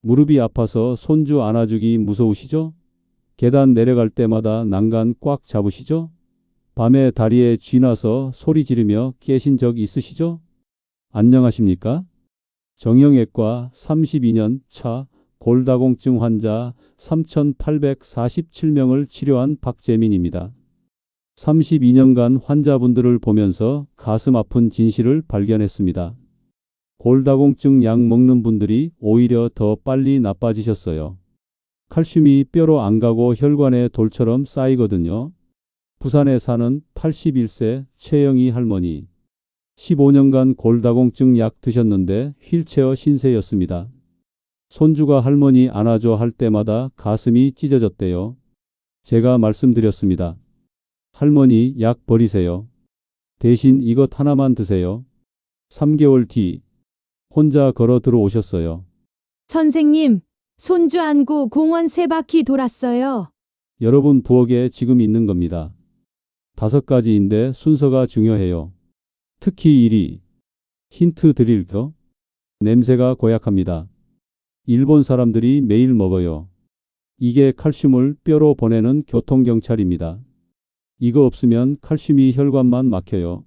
무릎이 아파서 손주 안아주기 무서우시죠? 계단 내려갈 때마다 난간 꽉 잡으시죠? 밤에 다리에 쥐나서 소리 지르며 깨신 적 있으시죠? 안녕하십니까? 정형외과 32년 차 골다공증 환자 3,847명을 치료한 박재민입니다. 32년간 환자분들을 보면서 가슴 아픈 진실을 발견했습니다. 골다공증 약 먹는 분들이 오히려 더 빨리 나빠지셨어요. 칼슘이 뼈로 안 가고 혈관에 돌처럼 쌓이거든요. 부산에 사는 81세 최영희 할머니. 15년간 골다공증 약 드셨는데 휠체어 신세였습니다. 손주가 할머니 안아줘 할 때마다 가슴이 찢어졌대요. 제가 말씀드렸습니다. 할머니 약 버리세요. 대신 이것 하나만 드세요. 3개월 뒤 혼자 걸어 들어오셨어요. 선생님, 손주 안고 공원 3바퀴 돌았어요. 여러분 부엌에 지금 있는 겁니다. 5가지인데 순서가 중요해요. 특히 1위. 힌트 드릴게요. 냄새가 고약합니다. 일본 사람들이 매일 먹어요. 이게 칼슘을 뼈로 보내는 교통경찰입니다. 이거 없으면 칼슘이 혈관만 막혀요.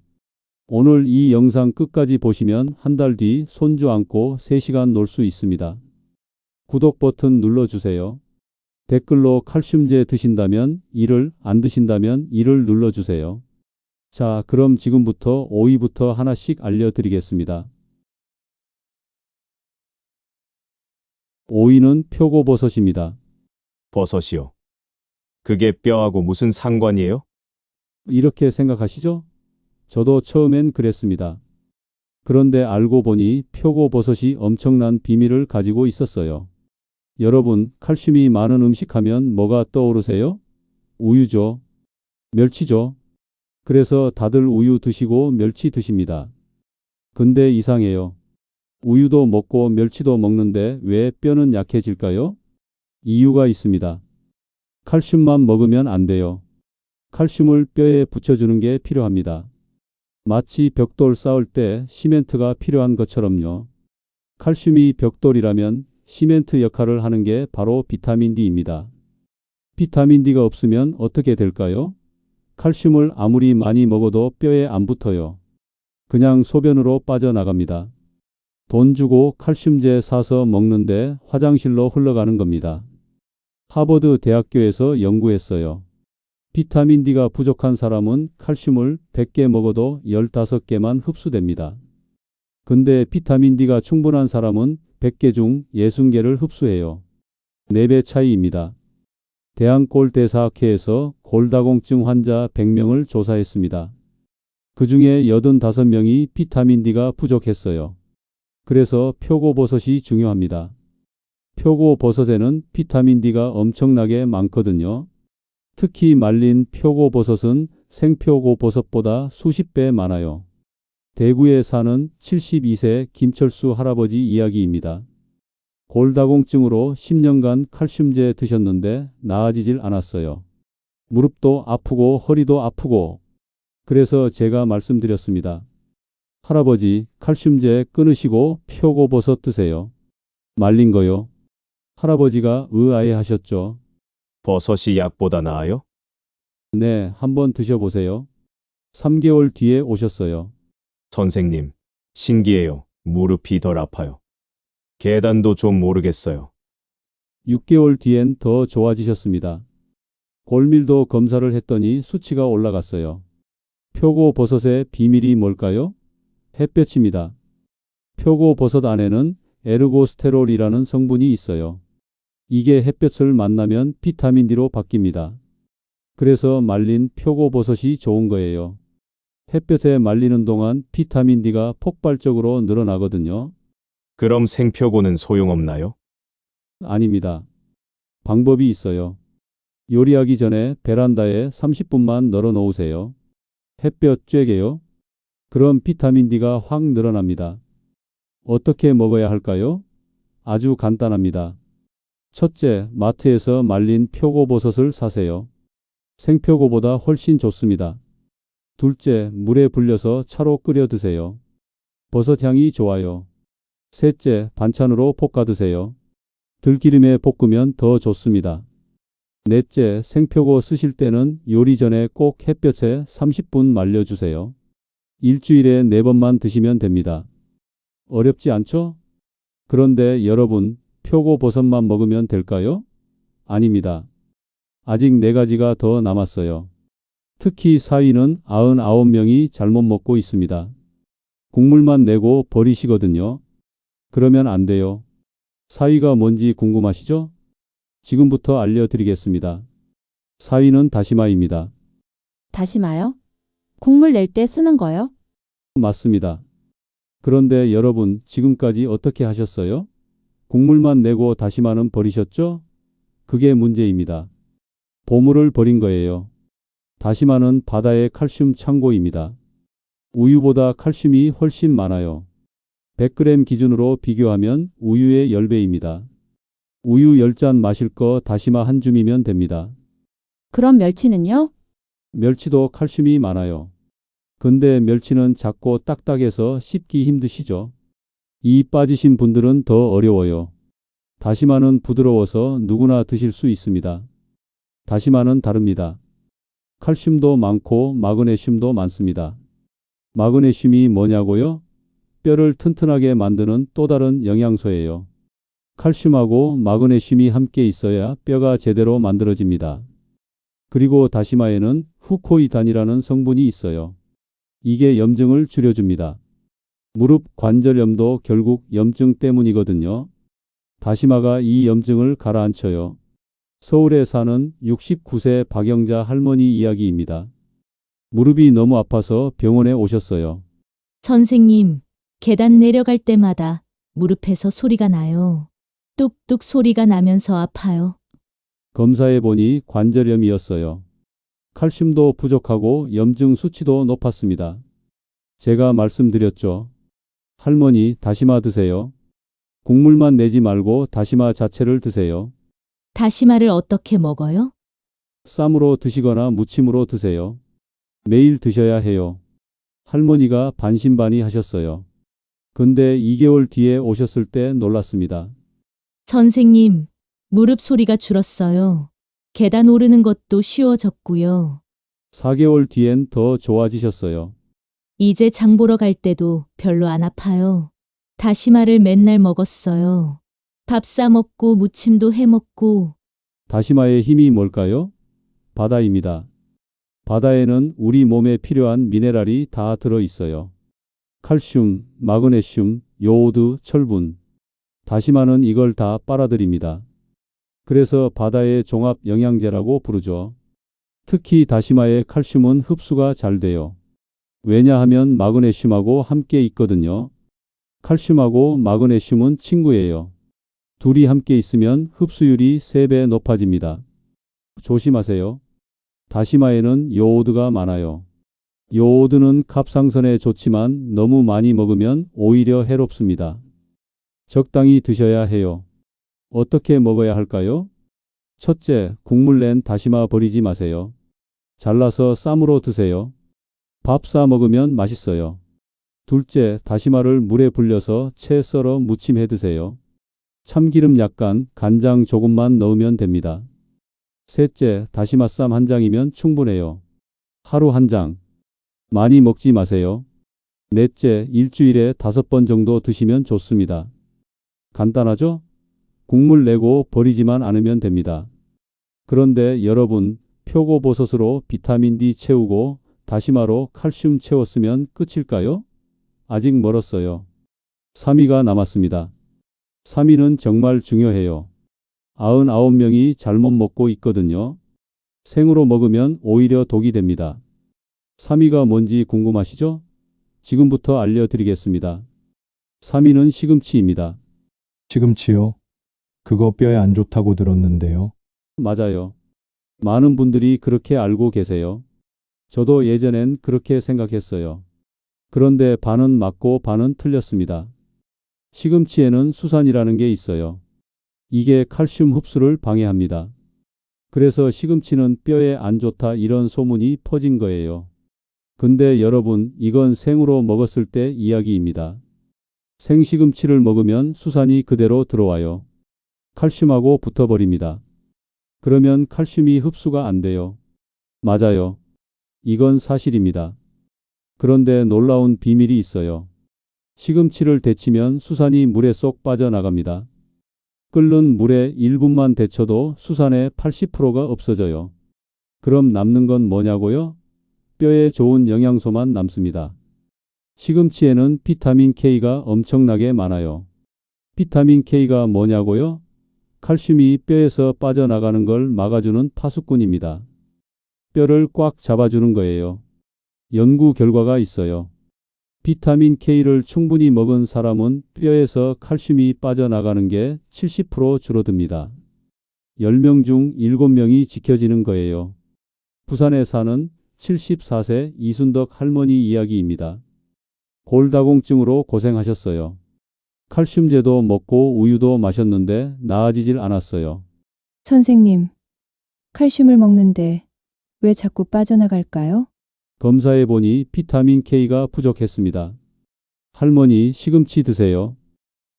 오늘 이 영상 끝까지 보시면 한 달 뒤 손주 안고 3시간 놀 수 있습니다. 구독 버튼 눌러주세요. 댓글로 칼슘제 드신다면 1을, 안 드신다면 2를 눌러주세요. 자, 그럼 지금부터 오이부터 하나씩 알려드리겠습니다. 오이는 표고버섯입니다. 버섯이요. 그게 뼈하고 무슨 상관이에요? 이렇게 생각하시죠? 저도 처음엔 그랬습니다. 그런데 알고 보니 표고버섯이 엄청난 비밀을 가지고 있었어요. 여러분, 칼슘이 많은 음식 하면 뭐가 떠오르세요? 우유죠. 멸치죠. 그래서 다들 우유 드시고 멸치 드십니다. 근데 이상해요. 우유도 먹고 멸치도 먹는데 왜 뼈는 약해질까요? 이유가 있습니다. 칼슘만 먹으면 안 돼요. 칼슘을 뼈에 붙여주는 게 필요합니다. 마치 벽돌 쌓을 때 시멘트가 필요한 것처럼요. 칼슘이 벽돌이라면 시멘트 역할을 하는 게 바로 비타민 D입니다. 비타민 D가 없으면 어떻게 될까요? 칼슘을 아무리 많이 먹어도 뼈에 안 붙어요. 그냥 소변으로 빠져나갑니다. 돈 주고 칼슘제 사서 먹는데 화장실로 흘러가는 겁니다. 하버드 대학교에서 연구했어요. 비타민 D가 부족한 사람은 칼슘을 100개 먹어도 15개만 흡수됩니다. 근데 비타민 D가 충분한 사람은 100개 중 60개를 흡수해요. 4배 차이입니다. 대한골대사학회에서 골다공증 환자 100명을 조사했습니다. 그 중에 85명이 비타민 D가 부족했어요. 그래서 표고버섯이 중요합니다. 표고버섯에는 비타민 D가 엄청나게 많거든요. 특히 말린 표고버섯은 생표고버섯보다 수십 배 많아요. 대구에 사는 72세 김철수 할아버지 이야기입니다. 골다공증으로 10년간 칼슘제 드셨는데 나아지질 않았어요. 무릎도 아프고 허리도 아프고. 그래서 제가 말씀드렸습니다. 할아버지, 칼슘제 끊으시고 표고버섯 드세요. 말린 거요. 할아버지가 의아해 하셨죠. 버섯이 약보다 나아요? 네, 한번 드셔보세요. 3개월 뒤에 오셨어요. 선생님, 신기해요. 무릎이 덜 아파요. 계단도 좀 모르겠어요. 6개월 뒤엔 더 좋아지셨습니다. 골밀도 검사를 했더니 수치가 올라갔어요. 표고버섯의 비밀이 뭘까요? 햇볕입니다. 표고버섯 안에는 에르고스테롤이라는 성분이 있어요. 이게 햇볕을 만나면 비타민 D로 바뀝니다. 그래서 말린 표고버섯이 좋은 거예요. 햇볕에 말리는 동안 비타민 D가 폭발적으로 늘어나거든요. 그럼 생표고는 소용없나요? 아닙니다. 방법이 있어요. 요리하기 전에 베란다에 30분만 널어 놓으세요. 햇볕 쬐게요. 그럼 비타민 D가 확 늘어납니다. 어떻게 먹어야 할까요? 아주 간단합니다. 첫째, 마트에서 말린 표고버섯을 사세요. 생표고보다 훨씬 좋습니다. 둘째, 물에 불려서 차로 끓여 드세요. 버섯 향이 좋아요. 셋째, 반찬으로 볶아 드세요. 들기름에 볶으면 더 좋습니다. 넷째, 생표고 쓰실 때는 요리 전에 꼭 햇볕에 30분 말려주세요. 일주일에 4번만 드시면 됩니다. 어렵지 않죠? 그런데 여러분, 표고버섯만 먹으면 될까요? 아닙니다. 아직 4가지가 더 남았어요. 특히 사위는 99명이 잘못 먹고 있습니다. 국물만 내고 버리시거든요. 그러면 안 돼요. 사위가 뭔지 궁금하시죠? 지금부터 알려드리겠습니다. 사위는 다시마입니다. 다시마요? 국물 낼 때 쓰는 거요? 맞습니다. 그런데 여러분, 지금까지 어떻게 하셨어요? 국물만 내고 다시마는 버리셨죠? 그게 문제입니다. 보물을 버린 거예요. 다시마는 바다의 칼슘 창고입니다. 우유보다 칼슘이 훨씬 많아요. 100g 기준으로 비교하면 우유의 10배입니다. 우유 10잔 마실 거 다시마 한 줌이면 됩니다. 그럼 멸치는요? 멸치도 칼슘이 많아요. 근데 멸치는 작고 딱딱해서 씹기 힘드시죠? 이 빠지신 분들은 더 어려워요. 다시마는 부드러워서 누구나 드실 수 있습니다. 다시마는 다릅니다. 칼슘도 많고 마그네슘도 많습니다. 마그네슘이 뭐냐고요? 뼈를 튼튼하게 만드는 또 다른 영양소예요. 칼슘하고 마그네슘이 함께 있어야 뼈가 제대로 만들어집니다. 그리고 다시마에는 후코이단이라는 성분이 있어요. 이게 염증을 줄여줍니다. 무릎 관절염도 결국 염증 때문이거든요. 다시마가 이 염증을 가라앉혀요. 서울에 사는 69세 박영자 할머니 이야기입니다. 무릎이 너무 아파서 병원에 오셨어요. 선생님, 계단 내려갈 때마다 무릎에서 소리가 나요. 뚝뚝 소리가 나면서 아파요. 검사해 보니 관절염이었어요. 칼슘도 부족하고 염증 수치도 높았습니다. 제가 말씀드렸죠. 할머니, 다시마 드세요. 국물만 내지 말고 다시마 자체를 드세요. 다시마를 어떻게 먹어요? 쌈으로 드시거나 무침으로 드세요. 매일 드셔야 해요. 할머니가 반신반의하셨어요. 근데 2개월 뒤에 오셨을 때 놀랐습니다. 선생님, 무릎 소리가 줄었어요. 계단 오르는 것도 쉬워졌고요. 4개월 뒤엔 더 좋아지셨어요. 이제 장 보러 갈 때도 별로 안 아파요. 다시마를 맨날 먹었어요. 밥 싸 먹고 무침도 해 먹고. 다시마의 힘이 뭘까요? 바다입니다. 바다에는 우리 몸에 필요한 미네랄이 다 들어 있어요. 칼슘, 마그네슘, 요오드, 철분. 다시마는 이걸 다 빨아들입니다. 그래서 바다의 종합 영양제라고 부르죠. 특히 다시마의 칼슘은 흡수가 잘 돼요. 왜냐하면 마그네슘하고 함께 있거든요. 칼슘하고 마그네슘은 친구예요. 둘이 함께 있으면 흡수율이 3배 높아집니다. 조심하세요. 다시마에는 요오드가 많아요. 요오드는 갑상선에 좋지만 너무 많이 먹으면 오히려 해롭습니다. 적당히 드셔야 해요. 어떻게 먹어야 할까요? 첫째, 국물 낸 다시마 버리지 마세요. 잘라서 쌈으로 드세요. 밥 싸 먹으면 맛있어요. 둘째, 다시마를 물에 불려서 채 썰어 무침해 드세요. 참기름 약간, 간장 조금만 넣으면 됩니다. 셋째, 다시마 쌈 한 장이면 충분해요. 하루 한 장. 많이 먹지 마세요. 넷째, 일주일에 5번 정도 드시면 좋습니다. 간단하죠? 국물 내고 버리지만 않으면 됩니다. 그런데 여러분, 표고버섯으로 비타민 D 채우고 다시마로 칼슘 채웠으면 끝일까요? 아직 멀었어요. 3위가 남았습니다. 3위는 정말 중요해요. 99명이 잘못 먹고 있거든요. 생으로 먹으면 오히려 독이 됩니다. 3위가 뭔지 궁금하시죠? 지금부터 알려드리겠습니다. 3위는 시금치입니다. 시금치요? 그거 뼈에 안 좋다고 들었는데요. 맞아요. 많은 분들이 그렇게 알고 계세요. 저도 예전엔 그렇게 생각했어요. 그런데 반은 맞고 반은 틀렸습니다. 시금치에는 수산이라는 게 있어요. 이게 칼슘 흡수를 방해합니다. 그래서 시금치는 뼈에 안 좋다 이런 소문이 퍼진 거예요. 근데 여러분, 이건 생으로 먹었을 때 이야기입니다. 생시금치를 먹으면 수산이 그대로 들어와요. 칼슘하고 붙어버립니다. 그러면 칼슘이 흡수가 안 돼요. 맞아요. 이건 사실입니다. 그런데 놀라운 비밀이 있어요. 시금치를 데치면 수산이 물에 쏙 빠져나갑니다. 끓는 물에 1분만 데쳐도 수산의 80%가 없어져요. 그럼 남는 건 뭐냐고요? 뼈에 좋은 영양소만 남습니다. 시금치에는 비타민 K가 엄청나게 많아요. 비타민 K가 뭐냐고요? 칼슘이 뼈에서 빠져나가는 걸 막아주는 파수꾼입니다. 뼈를 꽉 잡아주는 거예요. 연구 결과가 있어요. 비타민 K를 충분히 먹은 사람은 뼈에서 칼슘이 빠져나가는 게 70% 줄어듭니다. 10명 중 7명이 지켜지는 거예요. 부산에 사는 74세 이순덕 할머니 이야기입니다. 골다공증으로 고생하셨어요. 칼슘제도 먹고 우유도 마셨는데 나아지질 않았어요. 선생님, 칼슘을 먹는데 왜 자꾸 빠져나갈까요? 검사해 보니 비타민 K가 부족했습니다. 할머니, 시금치 드세요.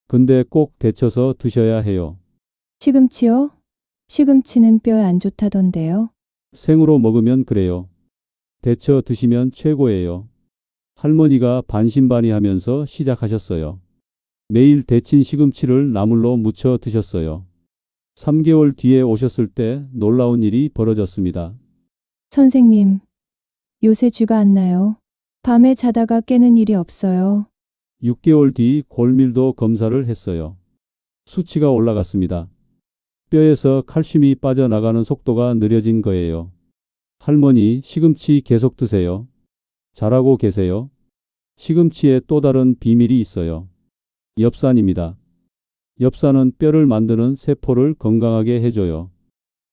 근데 꼭 데쳐서 드셔야 해요. 시금치요? 시금치는 뼈에 안 좋다던데요. 생으로 먹으면 그래요. 데쳐 드시면 최고예요. 할머니가 반신반의하면서 시작하셨어요. 매일 데친 시금치를 나물로 무쳐 드셨어요. 3개월 뒤에 오셨을 때 놀라운 일이 벌어졌습니다. 선생님, 요새 쥐가 안 나요. 밤에 자다가 깨는 일이 없어요. 6개월 뒤 골밀도 검사를 했어요. 수치가 올라갔습니다. 뼈에서 칼슘이 빠져나가는 속도가 느려진 거예요. 할머니, 시금치 계속 드세요. 잘하고 계세요. 시금치에 또 다른 비밀이 있어요. 엽산입니다. 엽산은 뼈를 만드는 세포를 건강하게 해줘요.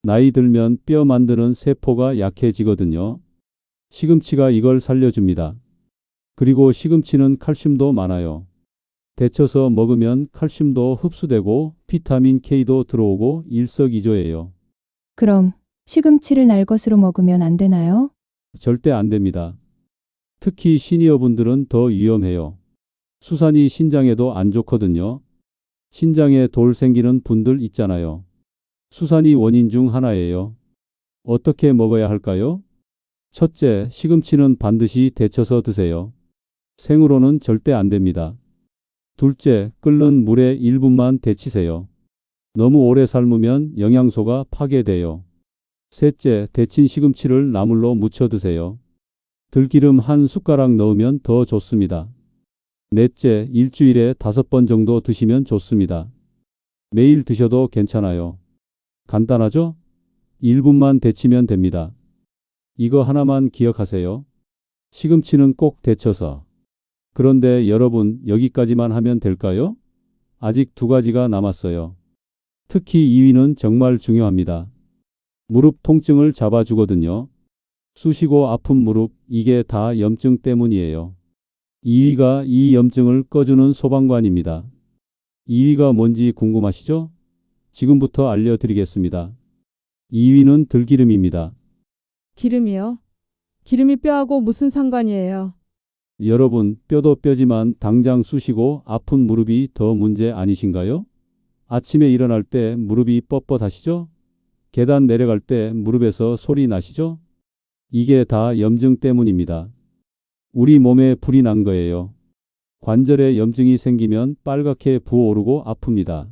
나이 들면 뼈 만드는 세포가 약해지거든요. 시금치가 이걸 살려줍니다. 그리고 시금치는 칼슘도 많아요. 데쳐서 먹으면 칼슘도 흡수되고 비타민 K도 들어오고 일석이조예요. 그럼 시금치를 날 것으로 먹으면 안 되나요? 절대 안 됩니다. 특히 시니어분들은 더 위험해요. 수산이 신장에도 안 좋거든요. 신장에 돌 생기는 분들 있잖아요. 수산이 원인 중 하나예요. 어떻게 먹어야 할까요? 첫째, 시금치는 반드시 데쳐서 드세요. 생으로는 절대 안 됩니다. 둘째, 끓는 물에 1분만 데치세요. 너무 오래 삶으면 영양소가 파괴돼요. 셋째, 데친 시금치를 나물로 무쳐 드세요. 들기름 한 숟가락 넣으면 더 좋습니다. 넷째, 일주일에 5번 정도 드시면 좋습니다. 매일 드셔도 괜찮아요. 간단하죠? 1분만 데치면 됩니다. 이거 하나만 기억하세요. 시금치는 꼭 데쳐서. 그런데 여러분, 여기까지만 하면 될까요? 아직 2가지가 남았어요. 특히 2위는 정말 중요합니다. 무릎 통증을 잡아주거든요. 쑤시고 아픈 무릎, 이게 다 염증 때문이에요. 2위가 이 염증을 꺼주는 소방관입니다. 2위가 뭔지 궁금하시죠? 지금부터 알려드리겠습니다. 2위는 들기름입니다. 기름이요? 기름이 뼈하고 무슨 상관이에요? 여러분, 뼈도 뼈지만 당장 쑤시고 아픈 무릎이 더 문제 아니신가요? 아침에 일어날 때 무릎이 뻣뻣하시죠? 계단 내려갈 때 무릎에서 소리 나시죠? 이게 다 염증 때문입니다. 우리 몸에 불이 난 거예요. 관절에 염증이 생기면 빨갛게 부어오르고 아픕니다.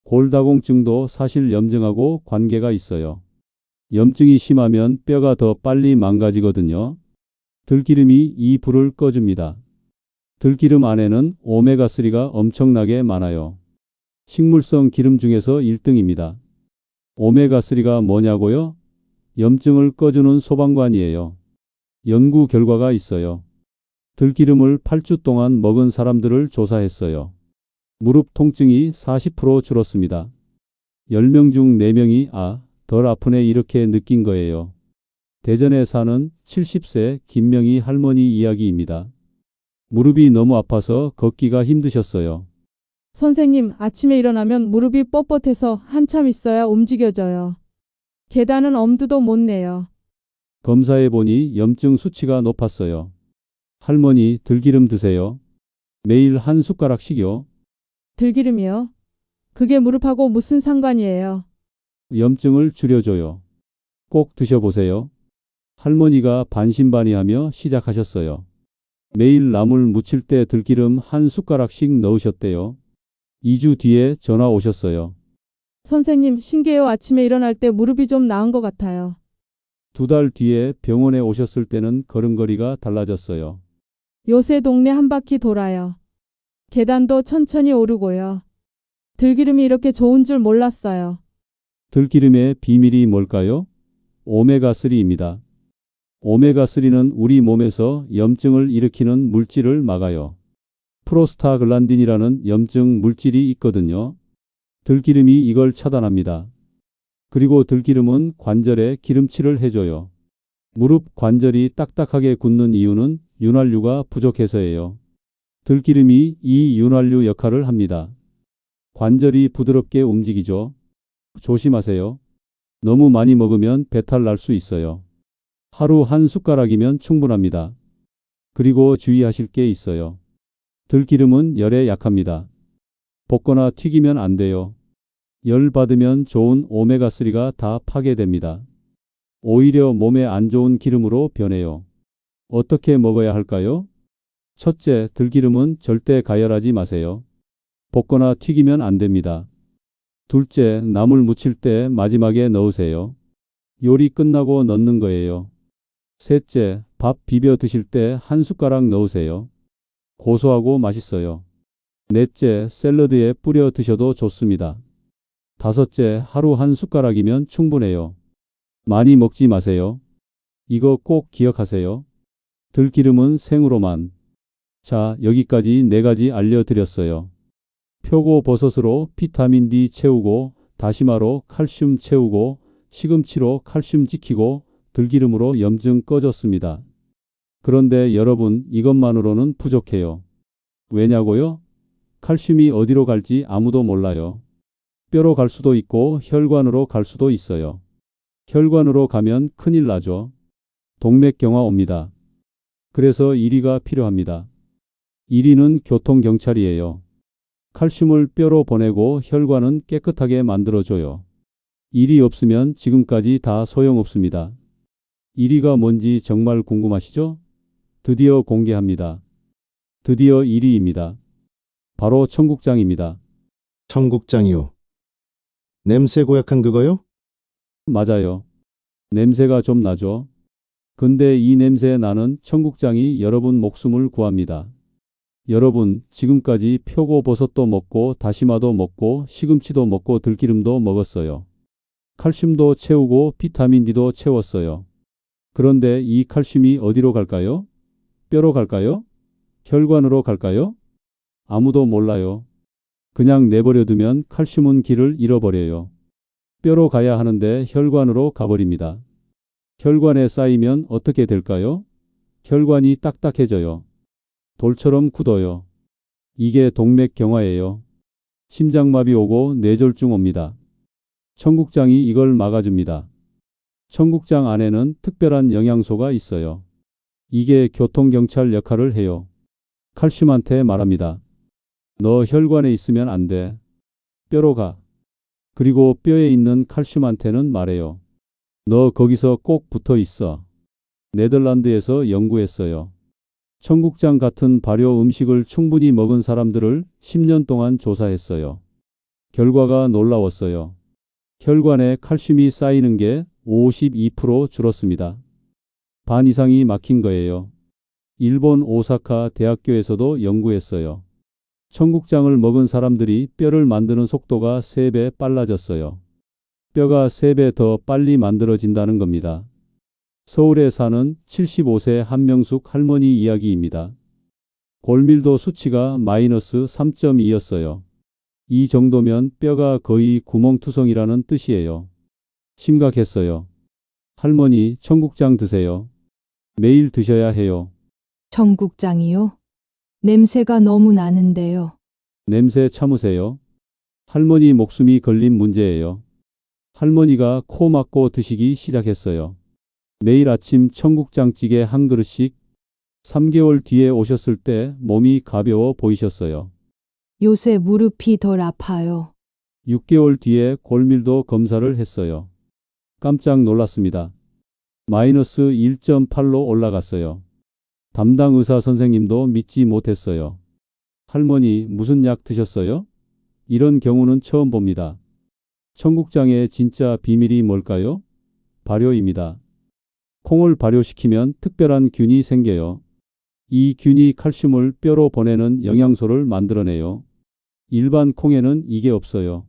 골다공증도 사실 염증하고 관계가 있어요. 염증이 심하면 뼈가 더 빨리 망가지거든요. 들기름이 이 불을 꺼줍니다. 들기름 안에는 오메가3가 엄청나게 많아요. 식물성 기름 중에서 1등입니다. 오메가3가 뭐냐고요? 염증을 꺼주는 소방관이에요. 연구 결과가 있어요. 들기름을 8주 동안 먹은 사람들을 조사했어요. 무릎 통증이 40% 줄었습니다. 10명 중 4명이 덜 아프네 이렇게 느낀 거예요. 대전에 사는 70세 김명희 할머니 이야기입니다. 무릎이 너무 아파서 걷기가 힘드셨어요. 선생님, 아침에 일어나면 무릎이 뻣뻣해서 한참 있어야 움직여져요. 계단은 엄두도 못 내요. 검사해 보니 염증 수치가 높았어요. 할머니, 들기름 드세요. 매일 한 숟가락씩요. 들기름이요? 그게 무릎하고 무슨 상관이에요? 염증을 줄여줘요. 꼭 드셔보세요. 할머니가 반신반의하며 시작하셨어요. 매일 나물 무칠 때 들기름 한 숟가락씩 넣으셨대요. 2주 뒤에 전화 오셨어요. 선생님, 신기해요. 아침에 일어날 때 무릎이 좀 나은 것 같아요. 2달 뒤에 병원에 오셨을 때는 걸음걸이가 달라졌어요. 요새 동네 한 바퀴 돌아요. 계단도 천천히 오르고요. 들기름이 이렇게 좋은 줄 몰랐어요. 들기름의 비밀이 뭘까요? 오메가3입니다. 오메가3는 우리 몸에서 염증을 일으키는 물질을 막아요. 프로스타글란딘이라는 염증 물질이 있거든요. 들기름이 이걸 차단합니다. 그리고 들기름은 관절에 기름칠을 해줘요. 무릎 관절이 딱딱하게 굳는 이유는 윤활유가 부족해서예요. 들기름이 이 윤활유 역할을 합니다. 관절이 부드럽게 움직이죠. 조심하세요. 너무 많이 먹으면 배탈 날 수 있어요. 하루 한 숟가락이면 충분합니다. 그리고 주의하실 게 있어요. 들기름은 열에 약합니다. 볶거나 튀기면 안 돼요. 열 받으면 좋은 오메가3가 다 파괴됩니다. 오히려 몸에 안 좋은 기름으로 변해요. 어떻게 먹어야 할까요? 첫째, 들기름은 절대 가열하지 마세요. 볶거나 튀기면 안 됩니다. 둘째, 나물 무칠 때 마지막에 넣으세요. 요리 끝나고 넣는 거예요. 셋째, 밥 비벼 드실 때 한 숟가락 넣으세요. 고소하고 맛있어요. 넷째, 샐러드에 뿌려 드셔도 좋습니다. 다섯째, 하루 한 숟가락이면 충분해요. 많이 먹지 마세요. 이거 꼭 기억하세요. 들기름은 생으로만. 자, 여기까지 4가지 알려드렸어요. 표고버섯으로 비타민 D 채우고, 다시마로 칼슘 채우고, 시금치로 칼슘 지키고, 들기름으로 염증 꺼졌습니다. 그런데 여러분, 이것만으로는 부족해요. 왜냐고요? 칼슘이 어디로 갈지 아무도 몰라요. 뼈로 갈 수도 있고 혈관으로 갈 수도 있어요. 혈관으로 가면 큰일 나죠. 동맥경화 옵니다. 그래서 1위가 필요합니다. 1위는 교통경찰이에요. 칼슘을 뼈로 보내고 혈관은 깨끗하게 만들어줘요. 1위 없으면 지금까지 다 소용없습니다. 1위가 뭔지 정말 궁금하시죠? 드디어 공개합니다. 드디어 1위입니다. 바로 청국장입니다. 청국장이요. 냄새 고약한 그거요? 맞아요. 냄새가 좀 나죠? 근데 이 냄새 나는 청국장이 여러분 목숨을 구합니다. 여러분, 지금까지 표고버섯도 먹고 다시마도 먹고 시금치도 먹고 들기름도 먹었어요. 칼슘도 채우고 비타민 D도 채웠어요. 그런데 이 칼슘이 어디로 갈까요? 뼈로 갈까요? 혈관으로 갈까요? 아무도 몰라요. 그냥 내버려 두면 칼슘은 길을 잃어버려요. 뼈로 가야 하는데 혈관으로 가버립니다. 혈관에 쌓이면 어떻게 될까요? 혈관이 딱딱해져요. 돌처럼 굳어요. 이게 동맥경화예요. 심장마비 오고 뇌졸중 옵니다. 청국장이 이걸 막아줍니다. 청국장 안에는 특별한 영양소가 있어요. 이게 교통경찰 역할을 해요. 칼슘한테 말합니다. 너 혈관에 있으면 안 돼. 뼈로 가. 그리고 뼈에 있는 칼슘한테는 말해요. 너 거기서 꼭 붙어 있어. 네덜란드에서 연구했어요. 청국장 같은 발효 음식을 충분히 먹은 사람들을 10년 동안 조사했어요. 결과가 놀라웠어요. 혈관에 칼슘이 쌓이는 게 52% 줄었습니다. 반 이상이 막힌 거예요. 일본 오사카 대학교에서도 연구했어요. 청국장을 먹은 사람들이 뼈를 만드는 속도가 3배 빨라졌어요. 뼈가 3배 더 빨리 만들어진다는 겁니다. 서울에 사는 75세 한명숙 할머니 이야기입니다. 골밀도 수치가 마이너스 3.2였어요. 이 정도면 뼈가 거의 구멍투성이라는 뜻이에요. 심각했어요. 할머니, 청국장 드세요. 매일 드셔야 해요. 청국장이요? 냄새가 너무 나는데요. 냄새 참으세요. 할머니 목숨이 걸린 문제예요. 할머니가 코 막고 드시기 시작했어요. 매일 아침 청국장찌개 한 그릇씩. 3개월 뒤에 오셨을 때 몸이 가벼워 보이셨어요. 요새 무릎이 덜 아파요. 6개월 뒤에 골밀도 검사를 했어요. 깜짝 놀랐습니다. 마이너스 1.8로 올라갔어요. 담당 의사 선생님도 믿지 못했어요. 할머니, 무슨 약 드셨어요? 이런 경우는 처음 봅니다. 청국장의 진짜 비밀이 뭘까요? 발효입니다. 콩을 발효시키면 특별한 균이 생겨요. 이 균이 칼슘을 뼈로 보내는 영양소를 만들어내요. 일반 콩에는 이게 없어요.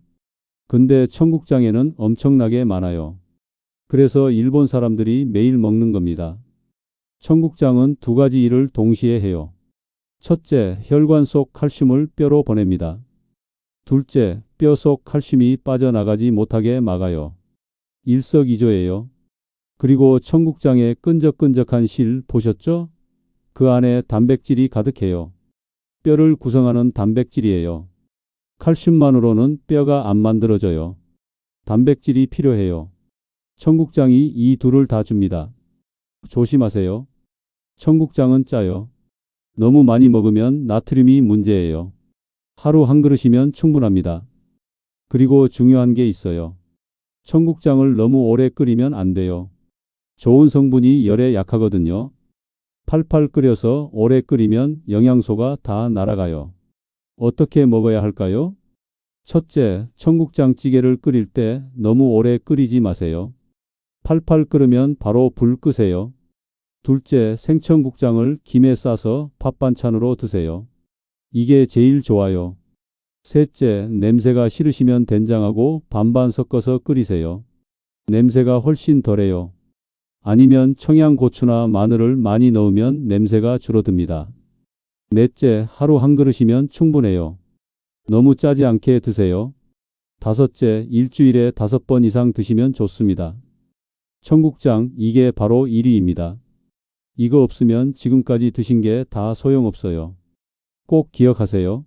근데 청국장에는 엄청나게 많아요. 그래서 일본 사람들이 매일 먹는 겁니다. 청국장은 두 가지 일을 동시에 해요. 첫째, 혈관 속 칼슘을 뼈로 보냅니다. 둘째, 뼈 속 칼슘이 빠져나가지 못하게 막아요. 일석이조예요. 그리고 청국장의 끈적끈적한 실 보셨죠? 그 안에 단백질이 가득해요. 뼈를 구성하는 단백질이에요. 칼슘만으로는 뼈가 안 만들어져요. 단백질이 필요해요. 청국장이 이 둘을 다 줍니다. 조심하세요. 청국장은 짜요. 너무 많이 먹으면 나트륨이 문제예요. 하루 한 그릇이면 충분합니다. 그리고 중요한 게 있어요. 청국장을 너무 오래 끓이면 안 돼요. 좋은 성분이 열에 약하거든요. 팔팔 끓여서 오래 끓이면 영양소가 다 날아가요. 어떻게 먹어야 할까요? 첫째, 청국장찌개를 끓일 때 너무 오래 끓이지 마세요. 팔팔 끓으면 바로 불 끄세요. 둘째, 생청국장을 김에 싸서 밥 반찬으로 드세요. 이게 제일 좋아요. 셋째, 냄새가 싫으시면 된장하고 반반 섞어서 끓이세요. 냄새가 훨씬 덜해요. 아니면 청양고추나 마늘을 많이 넣으면 냄새가 줄어듭니다. 넷째, 하루 한 그릇이면 충분해요. 너무 짜지 않게 드세요. 다섯째, 일주일에 5번 이상 드시면 좋습니다. 청국장, 이게 바로 1위입니다. 이거 없으면 지금까지 드신 게 다 소용없어요. 꼭 기억하세요.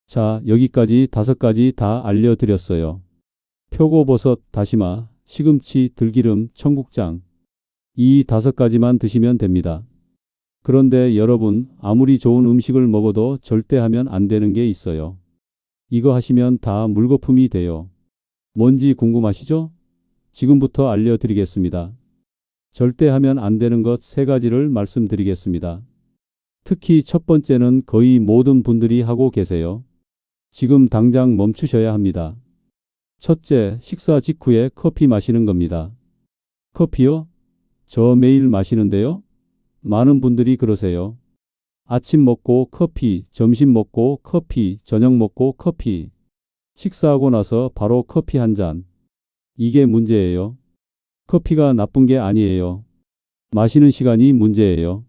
자, 여기까지 5가지 다 알려드렸어요. 표고버섯, 다시마, 시금치, 들기름, 청국장. 이 5가지만 드시면 됩니다. 그런데 여러분, 아무리 좋은 음식을 먹어도 절대 하면 안 되는 게 있어요. 이거 하시면 다 물거품이 돼요. 뭔지 궁금하시죠? 지금부터 알려드리겠습니다. 절대 하면 안 되는 것 3가지를 말씀드리겠습니다. 특히 첫 번째는 거의 모든 분들이 하고 계세요. 지금 당장 멈추셔야 합니다. 첫째, 식사 직후에 커피 마시는 겁니다. 커피요? 저 매일 마시는데요? 많은 분들이 그러세요. 아침 먹고 커피, 점심 먹고 커피, 저녁 먹고 커피. 식사하고 나서 바로 커피 한 잔. 이게 문제예요. 커피가 나쁜 게 아니에요. 마시는 시간이 문제예요.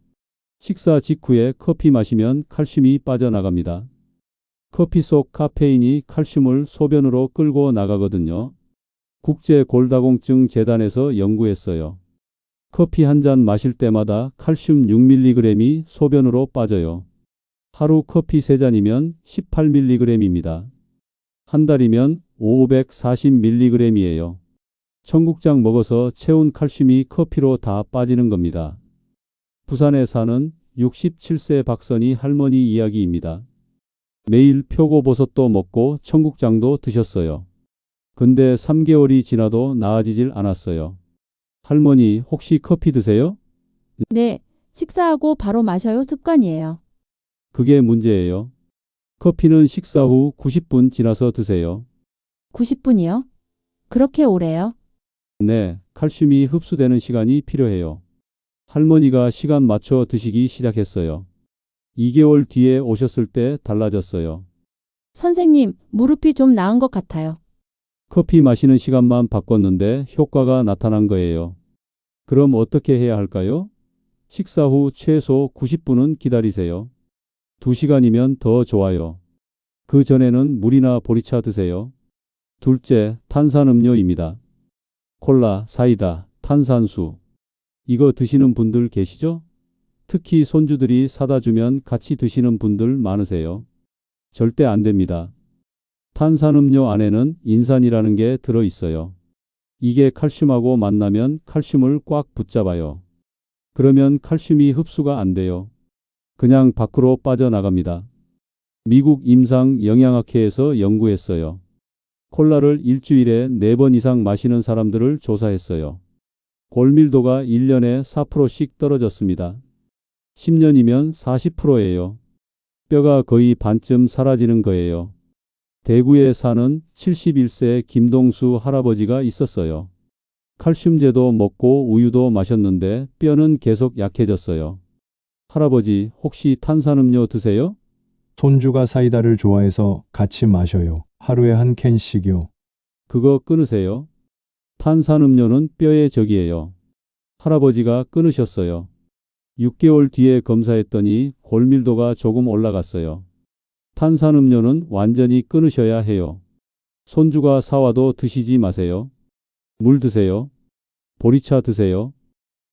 식사 직후에 커피 마시면 칼슘이 빠져나갑니다. 커피 속 카페인이 칼슘을 소변으로 끌고 나가거든요. 국제골다공증 재단에서 연구했어요. 커피 한 잔 마실 때마다 칼슘 6mg이 소변으로 빠져요. 하루 커피 3잔이면 18mg입니다. 한 달이면 540mg이에요. 청국장 먹어서 채운 칼슘이 커피로 다 빠지는 겁니다. 부산에 사는 67세 박선희 할머니 이야기입니다. 매일 표고버섯도 먹고 청국장도 드셨어요. 근데 3개월이 지나도 나아지질 않았어요. 할머니, 혹시 커피 드세요? 네, 식사하고 바로 마셔요. 습관이에요. 그게 문제예요. 커피는 식사 후 90분 지나서 드세요. 90분이요? 그렇게 오래요? 네, 칼슘이 흡수되는 시간이 필요해요. 할머니가 시간 맞춰 드시기 시작했어요. 2개월 뒤에 오셨을 때 달라졌어요. 선생님, 무릎이 좀 나은 것 같아요. 커피 마시는 시간만 바꿨는데 효과가 나타난 거예요. 그럼 어떻게 해야 할까요? 식사 후 최소 90분은 기다리세요. 2시간이면 더 좋아요. 그 전에는 물이나 보리차 드세요. 둘째, 탄산음료입니다. 콜라, 사이다, 탄산수. 이거 드시는 분들 계시죠? 특히 손주들이 사다 주면 같이 드시는 분들 많으세요. 절대 안 됩니다. 탄산음료 안에는 인산이라는 게 들어 있어요. 이게 칼슘하고 만나면 칼슘을 꽉 붙잡아요. 그러면 칼슘이 흡수가 안 돼요. 그냥 밖으로 빠져나갑니다. 미국 임상 영양학회에서 연구했어요. 콜라를 일주일에 4번 이상 마시는 사람들을 조사했어요. 골밀도가 1년에 4%씩 떨어졌습니다. 10년이면 40%예요. 뼈가 거의 반쯤 사라지는 거예요. 대구에 사는 71세 김동수 할아버지가 있었어요. 칼슘제도 먹고 우유도 마셨는데 뼈는 계속 약해졌어요. 할아버지, 혹시 탄산음료 드세요? 손주가 사이다를 좋아해서 같이 마셔요. 하루에 한 캔씩요. 그거 끊으세요. 탄산음료는 뼈의 적이에요. 할아버지가 끊으셨어요. 6개월 뒤에 검사했더니 골밀도가 조금 올라갔어요. 탄산음료는 완전히 끊으셔야 해요. 손주가 사와도 드시지 마세요. 물 드세요. 보리차 드세요.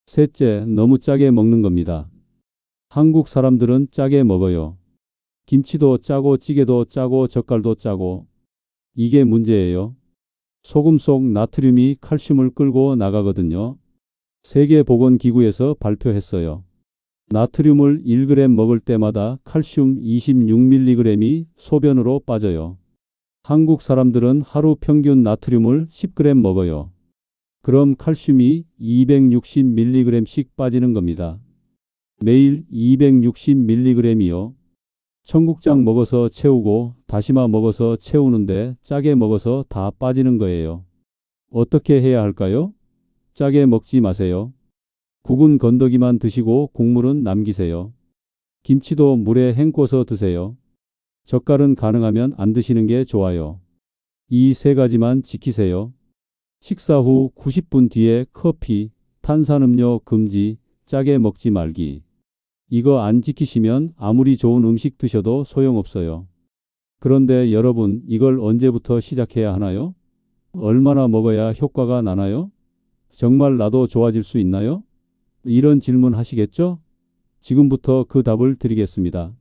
셋째, 너무 짜게 먹는 겁니다. 한국 사람들은 짜게 먹어요. 김치도 짜고 찌개도 짜고 젓갈도 짜고. 이게 문제예요. 소금 속 나트륨이 칼슘을 끌고 나가거든요. 세계보건기구에서 발표했어요. 나트륨을 1g 먹을 때마다 칼슘 26mg이 소변으로 빠져요. 한국 사람들은 하루 평균 나트륨을 10g 먹어요. 그럼 칼슘이 260mg씩 빠지는 겁니다. 매일 260mg이요. 청국장 먹어서 채우고 다시마 먹어서 채우는데 짜게 먹어서 다 빠지는 거예요. 어떻게 해야 할까요? 짜게 먹지 마세요. 국은 건더기만 드시고 국물은 남기세요. 김치도 물에 헹궈서 드세요. 젓갈은 가능하면 안 드시는 게 좋아요. 이 3가지만 지키세요. 식사 후 90분 뒤에 커피, 탄산음료 금지, 짜게 먹지 말기. 이거 안 지키시면 아무리 좋은 음식 드셔도 소용없어요. 그런데 여러분, 이걸 언제부터 시작해야 하나요? 얼마나 먹어야 효과가 나나요? 정말 나도 좋아질 수 있나요? 이런 질문 하시겠죠? 지금부터 그 답을 드리겠습니다.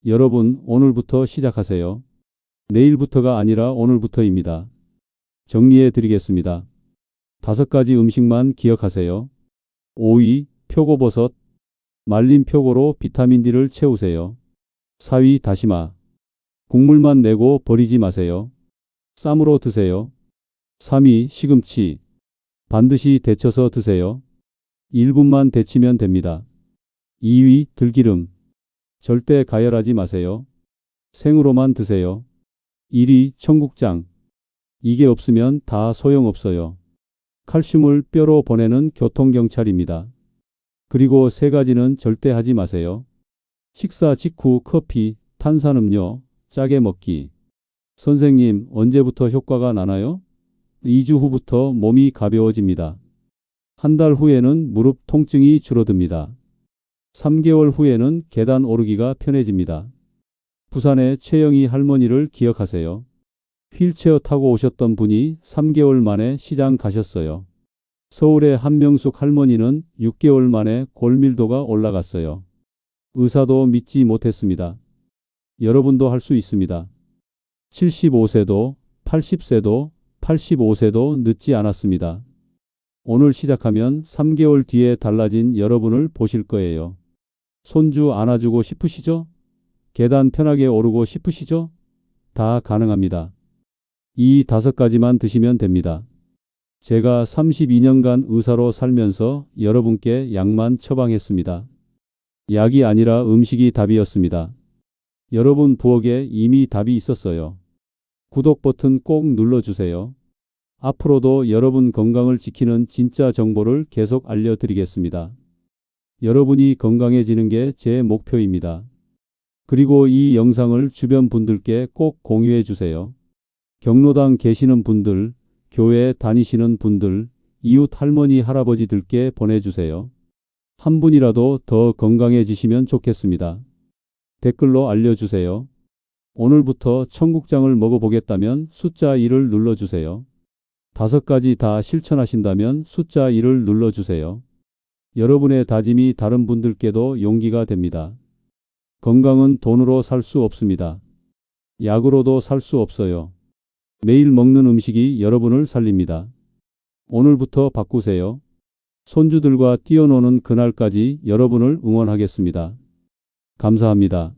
여러분, 오늘부터 시작하세요. 내일부터가 아니라 오늘부터입니다. 정리해 드리겠습니다. 5가지 음식만 기억하세요. 오이, 표고버섯, 말린 표고로 비타민 D를 채우세요. 사위, 다시마. 국물만 내고 버리지 마세요. 쌈으로 드세요. 3위, 시금치. 반드시 데쳐서 드세요. 1분만 데치면 됩니다. 2위, 들기름. 절대 가열하지 마세요. 생으로만 드세요. 1위, 청국장. 이게 없으면 다 소용없어요. 칼슘을 뼈로 보내는 교통경찰입니다. 그리고 3가지는 절대 하지 마세요. 식사 직후 커피, 탄산음료, 짜게 먹기. 선생님, 언제부터 효과가 나나요? 2주 후부터 몸이 가벼워집니다. 한 달 후에는 무릎 통증이 줄어듭니다. 3개월 후에는 계단 오르기가 편해집니다. 부산의 최영희 할머니를 기억하세요. 휠체어 타고 오셨던 분이 3개월 만에 시장 가셨어요. 서울의 한명숙 할머니는 6개월 만에 골밀도가 올라갔어요. 의사도 믿지 못했습니다. 여러분도 할 수 있습니다. 75세도, 80세도, 85세도 늦지 않았습니다. 오늘 시작하면 3개월 뒤에 달라진 여러분을 보실 거예요. 손주 안아주고 싶으시죠? 계단 편하게 오르고 싶으시죠? 다 가능합니다. 이 5가지만 드시면 됩니다. 제가 32년간 의사로 살면서 여러분께 약만 처방했습니다. 약이 아니라 음식이 답이었습니다. 여러분 부엌에 이미 답이 있었어요. 구독 버튼 꼭 눌러주세요. 앞으로도 여러분 건강을 지키는 진짜 정보를 계속 알려드리겠습니다. 여러분이 건강해지는 게 제 목표입니다. 그리고 이 영상을 주변 분들께 꼭 공유해 주세요. 경로당 계시는 분들, 교회 다니시는 분들, 이웃 할머니 할아버지들께 보내주세요. 한 분이라도 더 건강해지시면 좋겠습니다. 댓글로 알려주세요. 오늘부터 청국장을 먹어보겠다면 숫자 1을 눌러주세요. 5가지 다 실천하신다면 숫자 1을 눌러주세요. 여러분의 다짐이 다른 분들께도 용기가 됩니다. 건강은 돈으로 살 수 없습니다. 약으로도 살 수 없어요. 매일 먹는 음식이 여러분을 살립니다. 오늘부터 바꾸세요. 손주들과 뛰어노는 그날까지 여러분을 응원하겠습니다. 감사합니다.